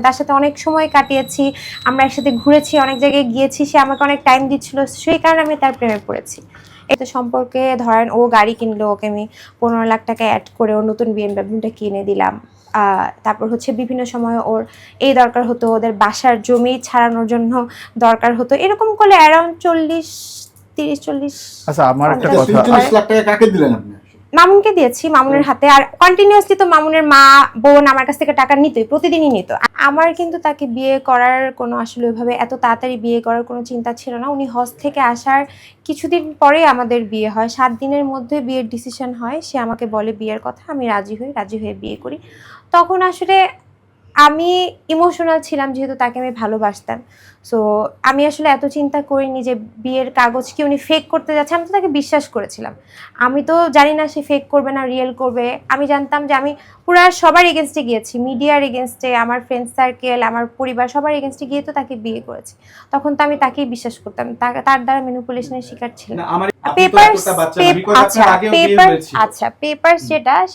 তার সাথে অনেক সময় কাটিয়েছি, আমরা একসাথে ঘুরেছি, অনেক জায়গায় গিয়েছি, সে আমাকে অনেক টাইম দিচ্ছিল, সেই কারণে আমি তার প্রেমে পড়েছি। এই তো সম্পর্কে ধরেন ও গাড়ি কিনলো, ওকে আমি 15 লাখ টাকা অ্যাড করে ওর নতুন বিএমডাব্লিউটা কিনে দিলাম। তারপর হচ্ছে বিভিন্ন সময় ওর এই দরকার হতো, ওদের বাসার জমি ছাড়ানোর জন্য দরকার হতো, এরকম করলে অ্যারাউন্ড 40 আচ্ছা আমার একটা 50 কথা, 40 লাখ টাকা কাকে দিলেন আপনি? মামুনকে দিয়েছি, মামুনের হাতে। আর কন্টিনিউয়াসলি তো মামুনের মা বোন আমার কাছ থেকে টাকা নিতই, প্রতিদিনই নিত। আমার কিন্তু তাকে বিয়ে করার কোনো আসলে ওইভাবে এত তাড়াতাড়ি বিয়ে করার কোনো চিন্তা ছিল না। উনি হজ থেকে আসার কিছুদিন পরে আমাদের বিয়ে হয়, 7 দিনের মধ্যে বিয়ের ডিসিশন হয়। সে আমাকে বলে বিয়ের কথা, আমি রাজি হই, রাজি হয়ে বিয়ে করি। তখন আসলে আমি ইমোশনাল ছিলাম, যেহেতু তাকে আমি ভালোবাসতাম। সো আমি আসলে এত চিন্তা করিনি যে বিয়ের কাগজ কি উনি ফেক করতে যাচ্ছে। আমি তো তাকে বিশ্বাস করেছিলাম। আমি তো জানি না সে ফেক করবে না রিয়েল করবে। আমি জানতাম যে আমি পুরা সবার এগেনস্টে গিয়েছি, মিডিয়ার এগেনস্টে, আমার ফ্রেন্ড সার্কেল, আমার পরিবার, সবার এগেনস্টে গিয়ে তো তাকে বিয়ে করেছি। তখন তো আমি তাকেই বিশ্বাস করতাম, তার দ্বারা ম্যানিপুলেশনের শিকার ছিলাম। পেপারস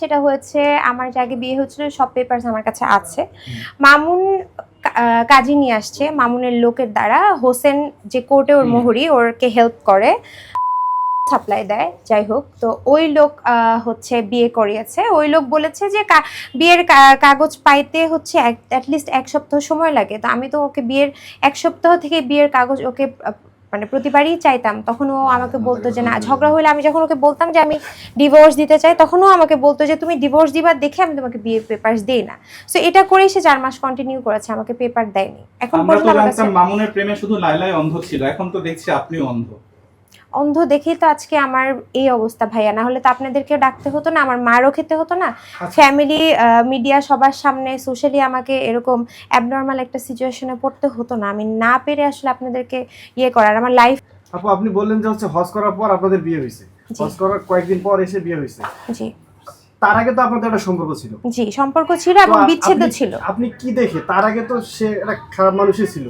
সেটা হয়েছে আমার যে আগে বিয়ে হচ্ছিল, সব পেপারস আমার কাছে আছে। মামুন কাজী নিয়ে আসছে, মামুনের লোকের দ্বারা। হোসেন যে কোর্টে ওর মোহরি, ওরকে হেল্প করে, সাপ্লাই দেয়, যাই হোক। তো ওই লোক হচ্ছে বিয়ে করিয়েছে। ওই লোক বলেছে যে বিয়ের কাগজ পাইতে হচ্ছে অ্যাটলিস্ট 1 সপ্তাহ সময় লাগে। তো আমি তো ওকে বিয়ের 1 সপ্তাহ থেকে বিয়ের কাগজ ওকে মানে প্রতিবারই চাইতাম। তখন ও আমাকে বলতো যে না, ঝগড়া হলে আমি যখন ওকে বলতাম যে আমি ডিভোর্স দিতে চাই, তখনও আমাকে বলতো যে তুমি ডিভোর্স দিবার দেখে আমি তোমাকে বিয়ের পেপারস দেই না। সো এটা করেই সে 4 মাস কন্টিনিউ করেছে, আমাকে পেপার দেয়নি। এখন পর্যন্ত আমার কাছে মামুনের প্রেমে শুধু লাইলাই অন্ধ ছিল, এখন তো দেখছি আপনিও অন্ধ। অন্ধ দেখেই তো আজকে আমার এই অবস্থা ভাইয়া, না হলে তো আপনাদেরকেও ডাকতে হতো না, আমার মারও খেতে হতো না। ফ্যামিলি, মিডিয়া, সবার সামনে, সোশ্যালি আমাকে এরকম অ্যাবনর্মাল একটা সিচুয়েশনে পড়তে হতো না। আমি না পেরে আসলে আপনাদেরকে ইয়ে করার আমার লাইফ। আপু আপনি বললেন যে হচ্ছে হজ করার পর আপনাদের বিয়ে হয়েছে, হজ করার কয়েকদিন পর এসে বিয়ে হয়েছে। জি, তার আগে তো আপনাদের একটা সম্পর্ক ছিল। জি, সম্পর্ক ছিল এবং বিচ্ছেদও ছিল। আপনি কি দেখে, তার আগে তো সে একটা খারাপ মানুষই ছিল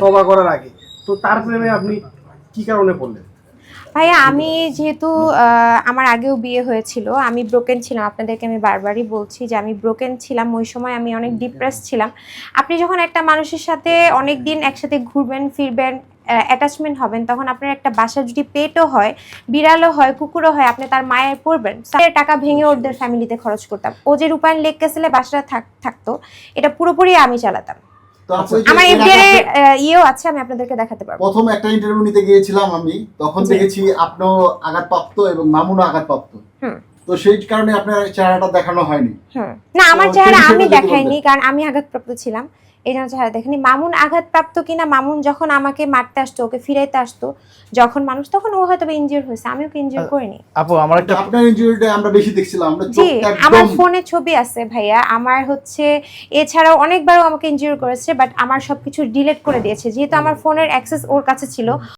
তওবা করার আগে, তো তার প্রেমে আপনি কি কারণে পড়লেন? ভাইয়া আমি যেহেতু আমার আগেও বিয়ে হয়েছিল, আমি ব্রোকেন ছিলাম। আপনাদেরকে আমি বারবারই বলছি যে আমি ব্রোকেন ছিলাম। ওই সময় আমি অনেক ডিপ্রেস ছিলাম। আপনি যখন একটা মানুষের সাথে অনেক দিন একসাথে ঘুরবেন ফিরবেন, অ্যাটাচমেন্ট হবেন, তখন আপনার একটা বাসা যদি পেটও হয়, বিড়ালও হয়, কুকুরও হয়, আপনি তার মায়ের পড়বেন। টাকা ভেঙে ওদের ফ্যামিলিতে খরচ করতাম। ও যে রূপায়ণ লেক ক্যাসেলে বাসাটা থাকতো, এটা পুরোপুরি আমি চালাতাম। আমার এফডিআর ইয়েও আছে, আমি আপনাদেরকে দেখাতে পারবো। প্রথম একটা ইন্টারভিউ নিতে গিয়েছিলাম আমি, তখন দেখেছি আপনিও আঘাতপ্রাপ্ত এবং মামুনও আঘাতপ্রাপ্ত। তো সেই কারণে আপনার চেহারাটা দেখানো হয়নি। না, আমার চেহারা আমি দেখাইনি, কারণ আমি আঘাতপ্রাপ্ত ছিলাম, এই জন্য চেহারা দেখেনি। মামুন আঘাতপ্রাপ্ত কিনা, মামুন যখন আমাকে মারতে আসতো, ওকে ফিরাইতে আসতো যখন মানুষ, তখন ও হয়তো ইনজিওর হয়েছে, আমিও কি ইনজিওর করিনি। আপু আমার একটা, আপনার ইনজুরিটা আমরা বেশি দেখছিলাম, আমরা জি, আমার ফোনে ছবি আছে ভাইয়া। আমার হচ্ছে এছাড়াও অনেকবারও আমাকে ইনজিওর করেছে, বাট আমার সবকিছু ডিলিট করে দিয়েছে, যেহেতু আমার ফোনের অ্যাক্সেস ওর কাছে ছিল।